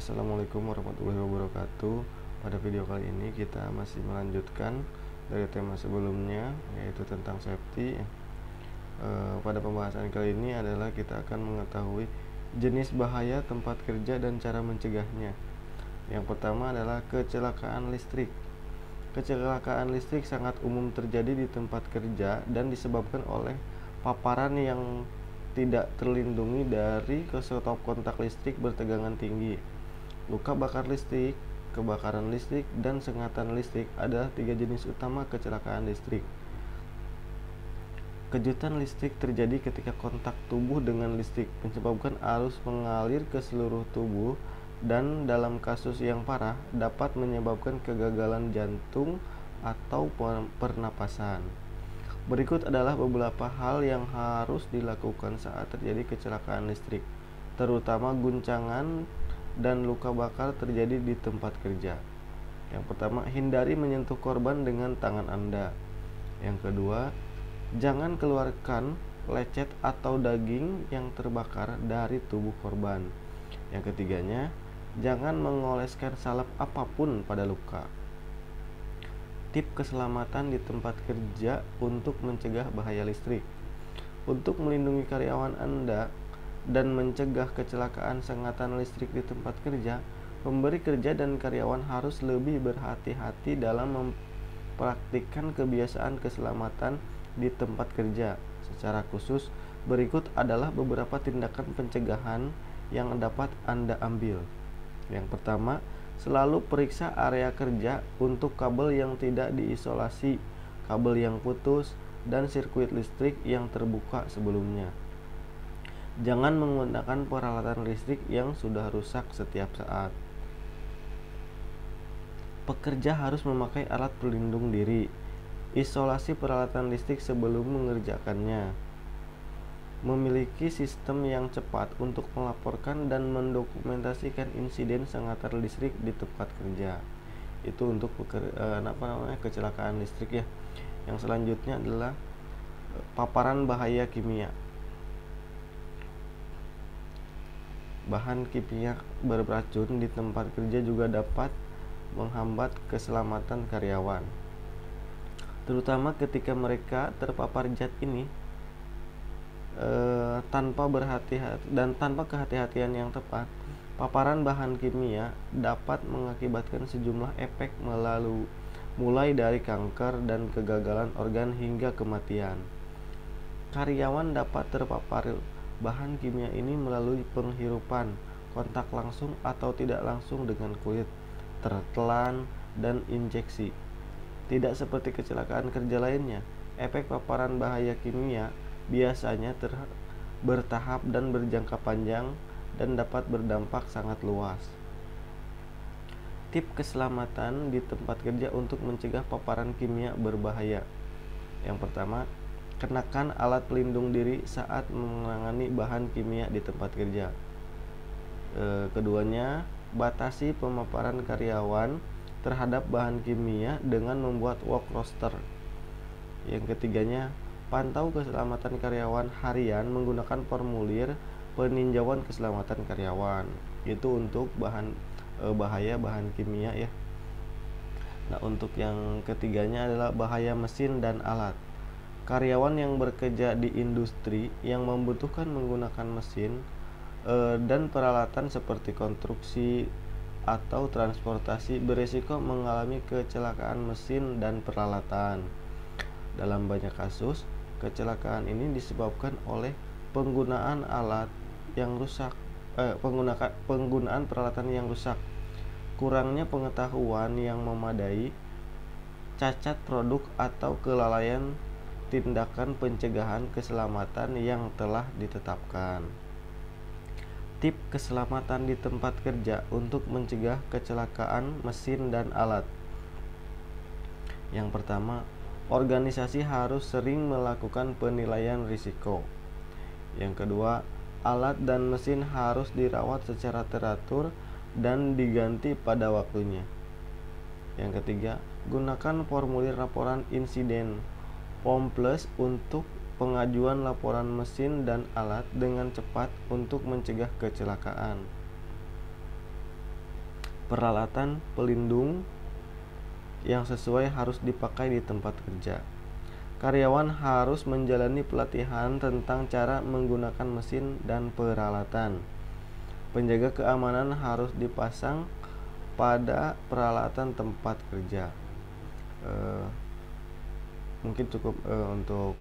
Assalamualaikum warahmatullahi wabarakatuh. Pada video kali ini kita masih melanjutkan dari tema sebelumnya, yaitu tentang safety. Pada pembahasan kali ini adalah kita akan mengetahui jenis bahaya tempat kerja dan cara mencegahnya. Yang pertama adalah kecelakaan listrik. Kecelakaan listrik sangat umum terjadi di tempat kerja dan disebabkan oleh paparan yang tidak terlindungi dari stop kontak listrik bertegangan tinggi. Luka bakar listrik, kebakaran listrik, dan sengatan listrik adalah tiga jenis utama kecelakaan listrik. Kejutan listrik terjadi ketika kontak tubuh dengan listrik menyebabkan arus mengalir ke seluruh tubuh dan dalam kasus yang parah dapat menyebabkan kegagalan jantung atau pernapasan. Berikut adalah beberapa hal yang harus dilakukan saat terjadi kecelakaan listrik, terutama guncangan dan luka bakar terjadi di tempat kerja. Yang pertama, hindari menyentuh korban dengan tangan Anda. Yang kedua, jangan keluarkan lecet atau daging yang terbakar dari tubuh korban. Yang ketiganya, jangan mengoleskan salep apapun pada luka. Tip keselamatan di tempat kerja untuk mencegah bahaya listrik. Untuk melindungi karyawan Anda dan mencegah kecelakaan sengatan listrik di tempat kerja, pemberi kerja dan karyawan harus lebih berhati-hati dalam mempraktikkan kebiasaan keselamatan di tempat kerja. Secara khusus, berikut adalah beberapa tindakan pencegahan yang dapat Anda ambil. Yang pertama, selalu periksa area kerja untuk kabel yang tidak diisolasi, kabel yang putus, dan sirkuit listrik yang terbuka sebelumnya. Jangan menggunakan peralatan listrik yang sudah rusak setiap saat. Pekerja harus memakai alat pelindung diri. Isolasi peralatan listrik sebelum mengerjakannya. Memiliki sistem yang cepat untuk melaporkan dan mendokumentasikan insiden sengatan listrik di tempat kerja. Itu untuk kecelakaan listrik ya. Yang selanjutnya adalah paparan bahaya kimia. Bahan kimia beracun di tempat kerja juga dapat menghambat keselamatan karyawan, terutama ketika mereka terpapar zat ini tanpa kehati-hatian yang tepat. Paparan bahan kimia dapat mengakibatkan sejumlah efek mulai dari kanker dan kegagalan organ hingga kematian. Karyawan dapat terpapar bahan kimia ini melalui penghirupan, kontak langsung atau tidak langsung dengan kulit, tertelan, dan injeksi. Tidak seperti kecelakaan kerja lainnya, efek paparan bahaya kimia biasanya bertahap dan berjangka panjang dan dapat berdampak sangat luas. Tip keselamatan di tempat kerja untuk mencegah paparan kimia berbahaya. Yang pertama, kenakan alat pelindung diri saat menangani bahan kimia di tempat kerja. Keduanya, batasi pemaparan karyawan terhadap bahan kimia dengan membuat work roster. Yang ketiganya, pantau keselamatan karyawan harian menggunakan formulir peninjauan keselamatan karyawan. Itu untuk bahaya bahan kimia ya. Nah, untuk yang ketiganya adalah bahaya mesin dan alat. Karyawan yang bekerja di industri yang membutuhkan menggunakan mesin dan peralatan seperti konstruksi atau transportasi berisiko mengalami kecelakaan mesin dan peralatan. Dalam banyak kasus, kecelakaan ini disebabkan oleh penggunaan alat yang rusak, penggunaan peralatan yang rusak, kurangnya pengetahuan yang memadai, cacat produk, atau kelalaian tindakan pencegahan keselamatan yang telah ditetapkan. Tip keselamatan di tempat kerja untuk mencegah kecelakaan mesin dan alat. Yang pertama, organisasi harus sering melakukan penilaian risiko. Yang kedua, alat dan mesin harus dirawat secara teratur dan diganti pada waktunya. Yang ketiga, gunakan formulir laporan insiden POM Plus untuk pengajuan laporan mesin dan alat dengan cepat untuk mencegah kecelakaan. peralatan pelindung yang sesuai harus dipakai di tempat kerja. Karyawan harus menjalani pelatihan tentang cara menggunakan mesin dan peralatan. Penjaga keamanan harus dipasang pada peralatan tempat kerja. Mungkin cukup untuk